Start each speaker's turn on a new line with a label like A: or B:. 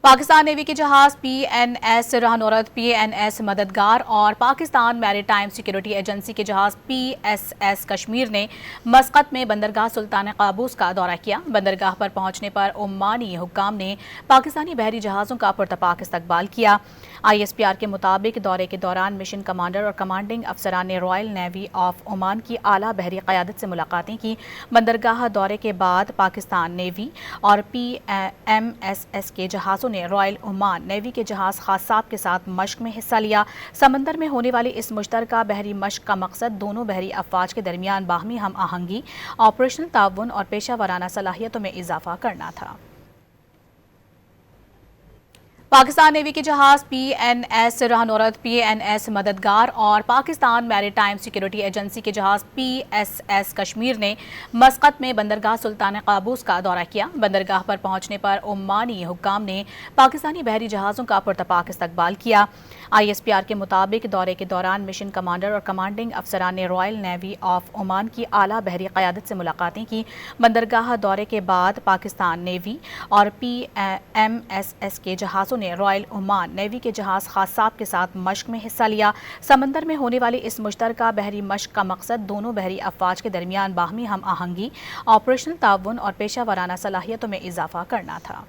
A: Pakistan navy کے جہاز پی N S رہنورد، پی N S مددگار اور پاکستان میری ٹائم سیکورٹی ایجنسی کے جہاز پی ایس ایس کشمیر نے مسقط میں بندرگاہ سلطان قابوس کا دورہ کیا۔ بندرگاہ پر پہنچنے پر عمانی حکام نے پاکستانی بحری جہازوں کا پرتپاک استقبال کیا۔ آئی ایس پی آر کے مطابق دورے کے دوران مشن کمانڈر اور کمانڈنگ افسران نے رائل نیوی آف عمان کی اعلیٰ بحری قیادت سے ملاقاتیں کی۔ بندرگاہ دورے کے بعد پاکستان نیوی اور پی ایم ایس ایس کے جہازوں نے رائل عمان نیوی کے جہاز خاصاب کے ساتھ مشق میں حصہ لیا۔ سمندر میں ہونے والی اس مشترکہ بحری مشق کا مقصد دونوں بحری افواج کے درمیان باہمی ہم آہنگی، آپریشنل تعاون اور پیشہ ورانہ صلاحیتوں میں اضافہ کرنا تھا۔ پاکستان نیوی کے جہاز پی این ایس رہنورد، پی این ایس مددگار اور پاکستان میری ٹائم سیکورٹی ایجنسی کے جہاز پی ایس ایس کشمیر نے مسقط میں بندرگاہ سلطان قابوس کا دورہ کیا۔ بندرگاہ پر پہنچنے پر عمانی حکام نے پاکستانی بحری جہازوں کا پرتپاک استقبال کیا۔ آئی ایس پی آر کے مطابق دورے کے دوران مشن کمانڈر اور کمانڈنگ افسران نے رائل نیوی آف عمان کی اعلیٰ بحری قیادت سے ملاقاتیں کی۔ بندرگاہ دورے کے بعد پاکستان نیوی اور پی ایم ایس ایس کے جہازوں نے رائل عمان نیوی کے جہاز خاصاب کے ساتھ مشق میں حصہ لیا۔ سمندر میں ہونے والی اس مشترکہ بحری مشق کا مقصد دونوں بحری افواج کے درمیان باہمی ہم آہنگی، آپریشنل تعاون اور پیشہ ورانہ صلاحیتوں میں اضافہ کرنا تھا۔